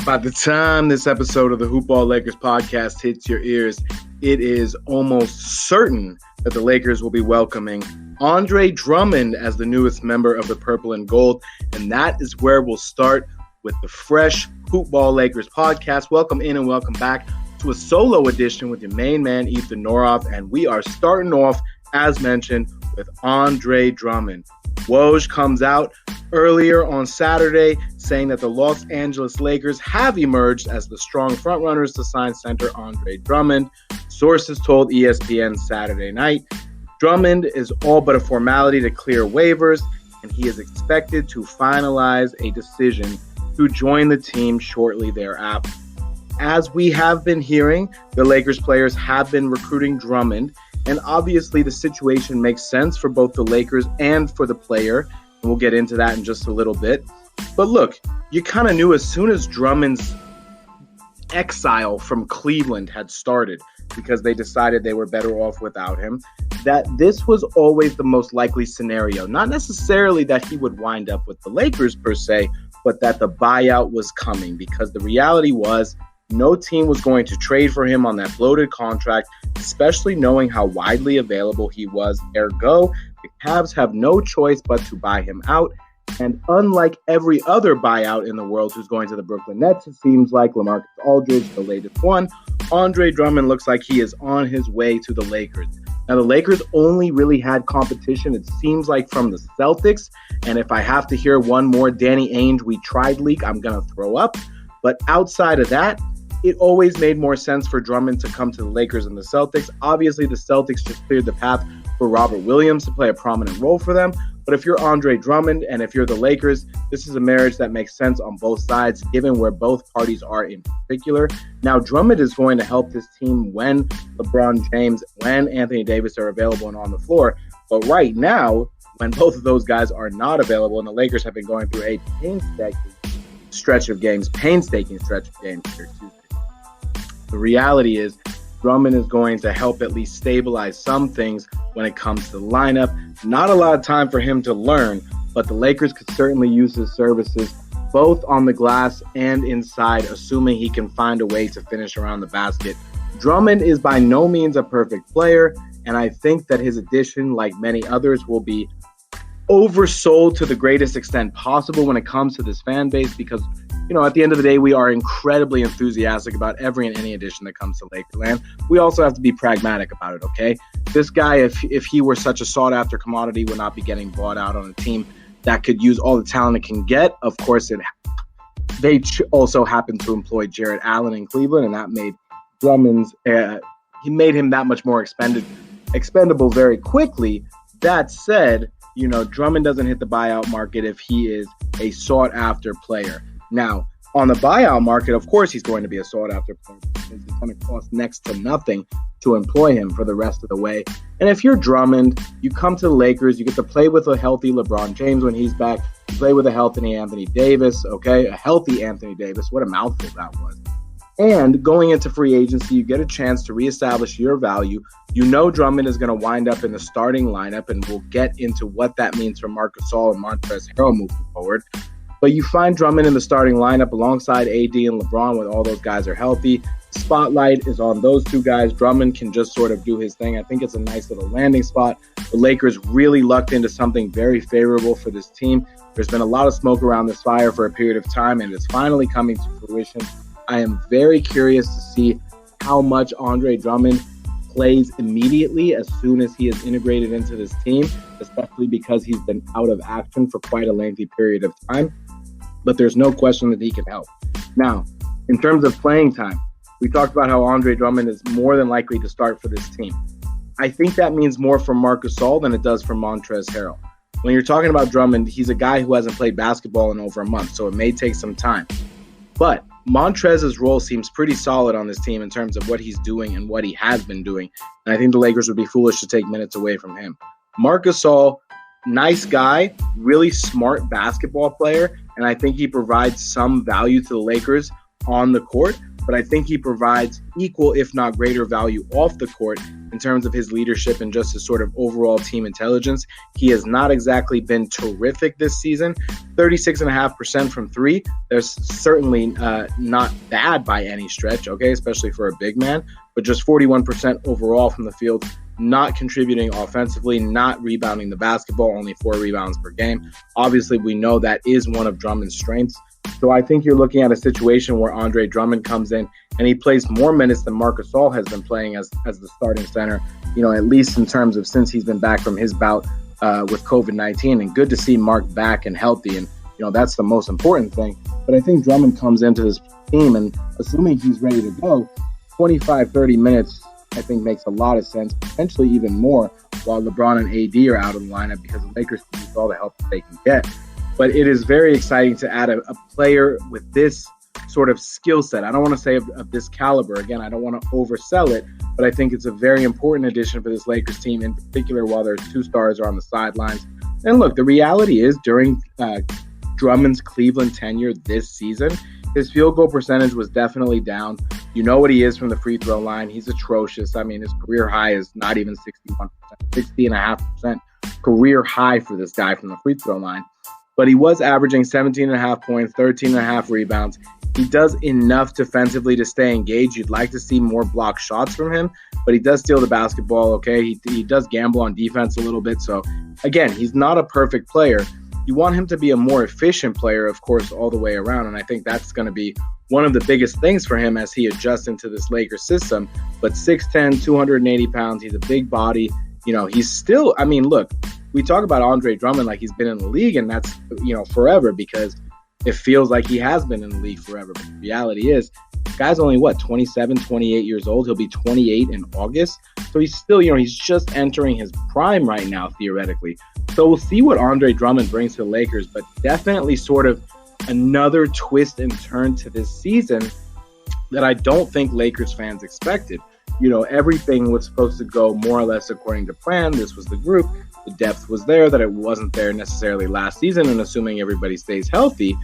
By the time this episode of the Hoopball Lakers podcast hits your ears, it is almost certain that the Lakers will be welcoming Andre Drummond as the newest member of the Purple and Gold. And that is where we'll start with the fresh Hoopball Lakers podcast. Welcome in and welcome back to a solo edition with your main man, Ethan Noroff. And we are starting off, as mentioned, with Andre Drummond. Woj comes out earlier on Saturday saying that the Los Angeles Lakers have emerged as the strong frontrunners to sign center Andre Drummond. Sources told ESPN Saturday night, Drummond is all but a formality to clear waivers, and he is expected to finalize a decision to join the team shortly thereafter. As we have been hearing, the Lakers players have been recruiting Drummond, and obviously the situation makes sense for both the Lakers and for the player. And we'll get into that in just a little bit. But look, you kind of knew as soon as Drummond's exile from Cleveland had started, because they decided they were better off without him, that this was always the most likely scenario. Not necessarily that he would wind up with the Lakers per se, but that the buyout was coming, because the reality was no team was going to trade for him on that bloated contract, especially knowing how widely available he was. Ergo, the Cavs have no choice but to buy him out. And unlike every other buyout in the world who's going to the Brooklyn Nets, it seems like LaMarcus Aldridge, the latest one, Andre Drummond looks like he is on his way to the Lakers. Now, the Lakers only really had competition, it seems like, from the Celtics. And if I have to hear one more Danny Ainge "we tried" leak, I'm going to throw up. But outside of that, it always made more sense for Drummond to come to the Lakers than the Celtics. Obviously, the Celtics just cleared the path for Robert Williams to play a prominent role for them. But if you're Andre Drummond and if you're the Lakers, this is a marriage that makes sense on both sides, given where both parties are in particular. Now, Drummond is going to help this team when LeBron James, when Anthony Davis are available and on the floor. But right now, when both of those guys are not available and the Lakers have been going through a painstaking stretch of games here, the reality is Drummond is going to help at least stabilize some things when it comes to the lineup. Not a lot of time for him to learn, but the Lakers could certainly use his services both on the glass and inside, assuming he can find a way to finish around the basket. Drummond is by no means a perfect player, and I think that his addition, like many others, will be oversold to the greatest extent possible when it comes to this fan base, because at the end of the day, we are incredibly enthusiastic about every and any addition that comes to Lakerland. We also have to be pragmatic about it, okay? This guy, if he were such a sought-after commodity, would not be getting bought out on a team that could use all the talent it can get. Of course, they also happened to employ Jarrett Allen in Cleveland, and that made Drummond's he made him that much more expendable very quickly. That said, Drummond doesn't hit the buyout market if he is a sought-after player. Now, on the buyout market, of course, he's going to be a sought-after player because it's going to cost next to nothing to employ him for the rest of the way. And if you're Drummond, you come to the Lakers, you get to play with a healthy LeBron James when he's back, you play with a healthy Anthony Davis, okay? A healthy Anthony Davis. What a mouthful that was. And going into free agency, you get a chance to reestablish your value. Drummond is going to wind up in the starting lineup, and we'll get into what that means for Marc Gasol and Montrezl Harrell moving forward. But you find Drummond in the starting lineup alongside AD and LeBron when all those guys are healthy. The spotlight is on those two guys. Drummond can just sort of do his thing. I think it's a nice little landing spot. The Lakers really lucked into something very favorable for this team. There's been a lot of smoke around this fire for a period of time, and it's finally coming to fruition. I am very curious to see how much Andre Drummond plays immediately as soon as he is integrated into this team, especially because he's been out of action for quite a lengthy period of time. But there's no question that he can help. Now, in terms of playing time, we talked about how Andre Drummond is more than likely to start for this team. I think that means more for Marc Gasol than it does for Montrezl Harrell. When you're talking about Drummond, he's a guy who hasn't played basketball in over a month, so it may take some time. But Montrezl's role seems pretty solid on this team in terms of what he's doing and what he has been doing. And I think the Lakers would be foolish to take minutes away from him. Marc Gasol, nice guy, really smart basketball player, and I think he provides some value to the Lakers on the court. but I think he provides equal, if not greater, value off the court in terms of his leadership and just his sort of overall team intelligence. He has not exactly been terrific this season. 36.5% from three. There's certainly not bad by any stretch, okay, especially for a big man, but just 41% overall from the field, not contributing offensively, not rebounding the basketball, only 4 rebounds per game. Obviously, we know that is one of Drummond's strengths. So I think you're looking at a situation where Andre Drummond comes in and he plays more minutes than Marc Gasol has been playing as the starting center, at least in terms of since he's been back from his bout with COVID-19. And good to see Marc back and healthy. And, that's the most important thing. But I think Drummond comes into this team and assuming he's ready to go, 25, 30 minutes, I think makes a lot of sense, potentially even more while LeBron and AD are out of the lineup because the Lakers can use all the help that they can get. But it is very exciting to add a player with this sort of skill set. I don't want to say of this caliber. Again, I don't want to oversell it, but I think it's a very important addition for this Lakers team, in particular while their 2 stars are on the sidelines. And look, the reality is during Drummond's Cleveland tenure this season, his field goal percentage was definitely down. You know what he is from the free throw line. He's atrocious. I mean, his career high is not even 61%, 60.5% career high for this guy from the free throw line. But he was averaging 17.5 points, 13.5 rebounds. He does enough defensively to stay engaged. You'd like to see more block shots from him, but he does steal the basketball, okay? He does gamble on defense a little bit. So, again, he's not a perfect player. You want him to be a more efficient player, of course, all the way around. And I think that's going to be one of the biggest things for him as he adjusts into this Lakers system. But 6'10", 280 pounds, he's a big body. He's still, look, we talk about Andre Drummond like he's been in the league, and that's, forever because it feels like he has been in the league forever. But the reality is, the guy's only, 27, 28 years old. He'll be 28 in August. So he's still, he's just entering his prime right now, theoretically. So we'll see what Andre Drummond brings to the Lakers, but definitely sort of another twist and turn to this season that I don't think Lakers fans expected. Everything was supposed to go more or less according to plan. This was the group. The depth was there that it wasn't there necessarily last season. And assuming everybody stays healthy,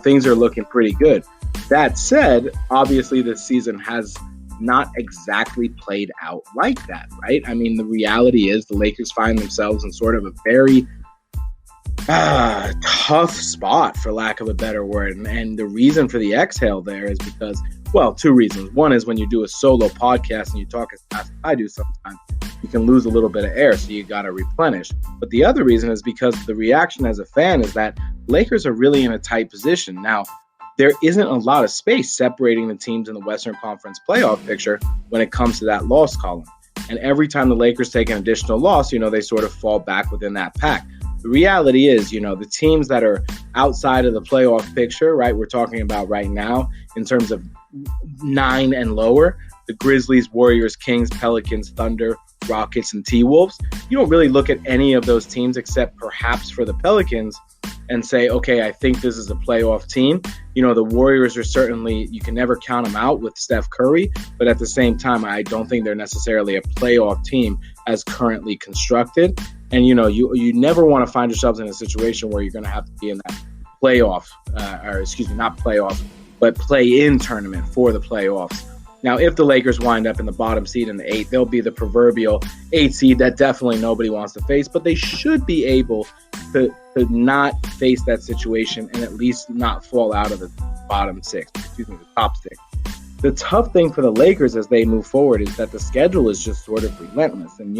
things are looking pretty good. That said, obviously this season has not exactly played out like that, right? The reality is the Lakers find themselves in sort of a very tough spot, for lack of a better word. And the reason for the exhale there is because, 2 reasons. One is when you do a solo podcast and you talk as fast as I do sometimes, you can lose a little bit of air, so you got to replenish. But the other reason is because the reaction as a fan is that Lakers are really in a tight position. Now, there isn't a lot of space separating the teams in the Western Conference playoff picture when it comes to that loss column. And every time the Lakers take an additional loss, they sort of fall back within that pack. The reality is, the teams that are outside of the playoff picture, right, we're talking about right now in terms of 9 and lower, the Grizzlies, Warriors, Kings, Pelicans, Thunder, Rockets, and T-Wolves. You don't really look at any of those teams except perhaps for the Pelicans and say, okay, I think this is a playoff team. The Warriors are certainly, you can never count them out with Steph Curry, but at the same time, I don't think they're necessarily a playoff team as currently constructed. And, you never want to find yourselves in a situation where you're going to have to be in that playoff, not playoff, but play-in tournament for the playoffs. Now, if the Lakers wind up in the bottom seed in the 8, they'll be the proverbial 8 seed that definitely nobody wants to face, but they should be able to not face that situation and at least not fall out of the the top 6. The tough thing for the Lakers as they move forward is that the schedule is just sort of relentless. And,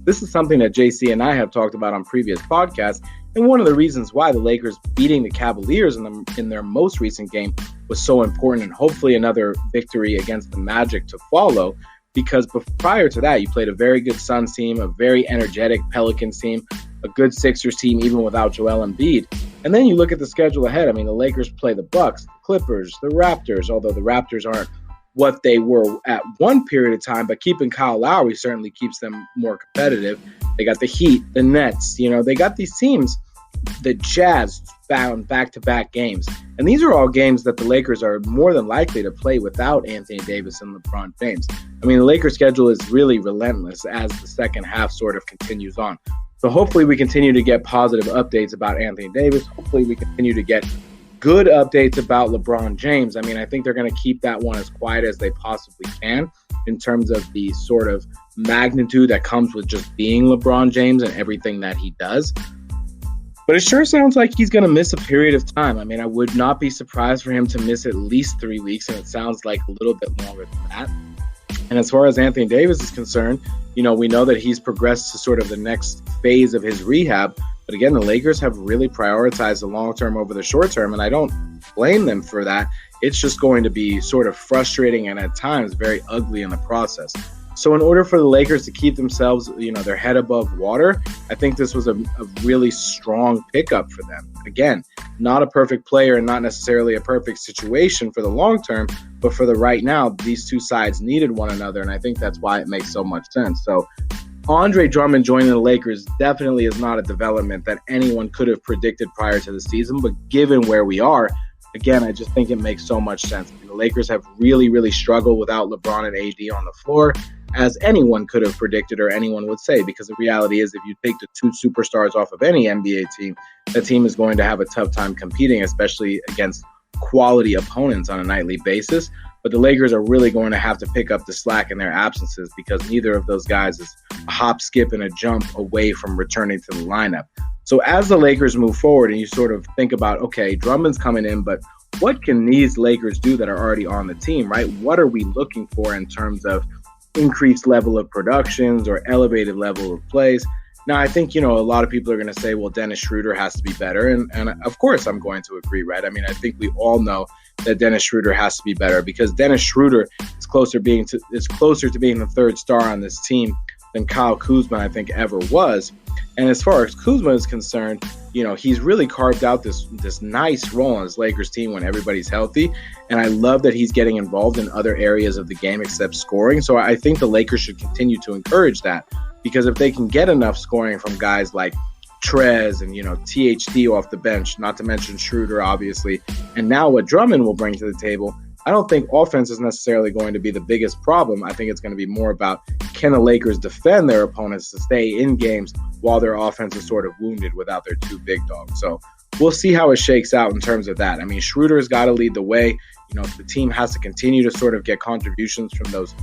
this is something that JC and I have talked about on previous podcasts. And one of the reasons why the Lakers beating the Cavaliers in their most recent game was so important, and hopefully another victory against the Magic to follow, because prior to that, you played a very good Suns team, a very energetic Pelicans team, a good Sixers team, even without Joel Embiid. And then you look at the schedule ahead. The Lakers play the Bucks, the Clippers, the Raptors, although the Raptors aren't what they were at one period of time, but keeping Kyle Lowry certainly keeps them more competitive. They got the Heat, the Nets, they got these teams. The Jazz found back-to-back games. And these are all games that the Lakers are more than likely to play without Anthony Davis and LeBron James. The Lakers' schedule is really relentless as the second half sort of continues on. So hopefully we continue to get positive updates about Anthony Davis. Hopefully we continue to get good updates about LeBron James. I mean, I think they're going to keep that one as quiet as they possibly can in terms of the sort of magnitude that comes with just being LeBron James and everything that he does. But it sure sounds like he's going to miss a period of time. I mean, I would not be surprised for him to miss at least 3 weeks, and it sounds like a little bit longer than that. And as far as Anthony Davis is concerned, we know that he's progressed to sort of the next phase of his rehab. But again, the Lakers have really prioritized the long term over the short term, and I don't blame them for that. It's just going to be sort of frustrating and at times very ugly in the process. So in order for the Lakers to keep themselves, their head above water, I think this was a really strong pickup for them. Again, not a perfect player and not necessarily a perfect situation for the long term, but for the right now, these two sides needed one another, and I think that's why it makes so much sense. So Andre Drummond joining the Lakers definitely is not a development that anyone could have predicted prior to the season, but given where we are, again, I just think it makes so much sense. The Lakers have really, really struggled without LeBron and AD on the floor, as anyone could have predicted or anyone would say, because the reality is if you take the two superstars off of any NBA team, that team is going to have a tough time competing, especially against quality opponents on a nightly basis. But the Lakers are really going to have to pick up the slack in their absences because neither of those guys is a hop, skip, and a jump away from returning to the lineup. So as the Lakers move forward and you sort of think about, okay, Drummond's coming in, but what can these Lakers do that are already on the team, right? What are we looking for in terms of increased level of productions or elevated level of plays? Now, I think, a lot of people are going to say, well, Dennis Schroeder has to be better. And of course, I'm going to agree, right? I mean, I think we all know that Dennis Schroeder has to be better because Dennis Schroeder is closer to being the third star on this team than Kyle Kuzma, I think, ever was. And as far as Kuzma is concerned, he's really carved out this nice role on this Lakers team when everybody's healthy. And I love that he's getting involved in other areas of the game except scoring. So I think the Lakers should continue to encourage that because if they can get enough scoring from guys like Trez and, THT off the bench, not to mention Schroeder, obviously, and now what Drummond will bring to the table, I don't think offense is necessarily going to be the biggest problem. I think it's going to be more about can the Lakers defend their opponents to stay in games while their offense is sort of wounded without their two big dogs. So we'll see how it shakes out in terms of that. I mean, Schroeder's got to lead the way. The team has to continue to sort of get contributions from those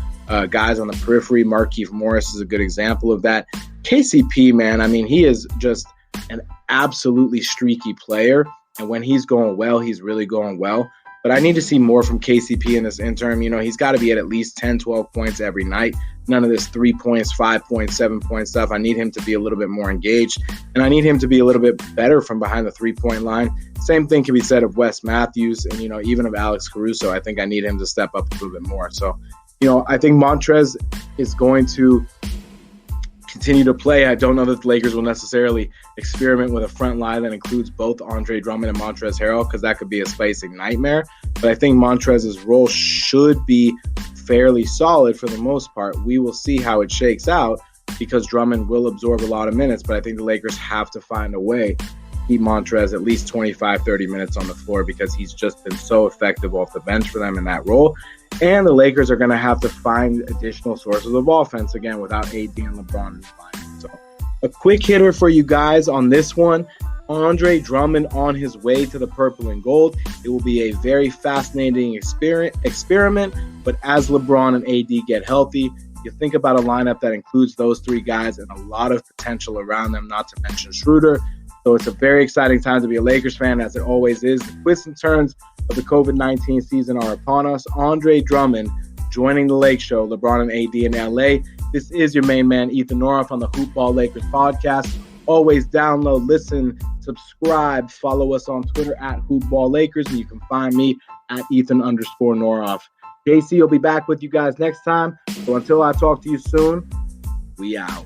guys on the periphery. Markieff Morris is a good example of that. KCP, man, I mean, he is just an absolutely streaky player. And when he's going well, he's really going well. But I need to see more from KCP in this interim. He's got to be at least 10, 12 points every night. None of this 3 points, 5 points, 7 point stuff. I need him to be a little bit more engaged. And I need him to be a little bit better from behind the 3-point line. Same thing can be said of Wes Matthews and, even of Alex Caruso. I think I need him to step up a little bit more. So, I think Montrez is going to continue to play. I don't know that the Lakers will necessarily experiment with a front line that includes both Andre Drummond and Montrezl Harrell because that could be a spacing nightmare. But I think Montrez's role should be fairly solid for the most part. We will see how it shakes out because Drummond will absorb a lot of minutes, but I think the Lakers have to find a way to keep Montrez at least 25, 30 minutes on the floor because he's just been so effective off the bench for them in that role. And the Lakers are going to have to find additional sources of offense again without AD and LeBron in the lineup. So a quick hitter for you guys on this one. Andre Drummond on his way to the purple and gold. It will be a very fascinating experiment, but as LeBron and AD get healthy, you think about a lineup that includes those three guys and a lot of potential around them, not to mention Schroeder. So it's a very exciting time to be a Lakers fan, as it always is. The twists and turns of the COVID-19 season are upon us. Andre Drummond joining the Lake Show, LeBron and AD in LA. This is your main man, Ethan Noroff, on the Hoopball Lakers podcast. Always download, listen, subscribe, follow us on Twitter at Hoopball Lakers, and you can find me at Ethan_Noroff. JC will be back with you guys next time. So until I talk to you soon, we out.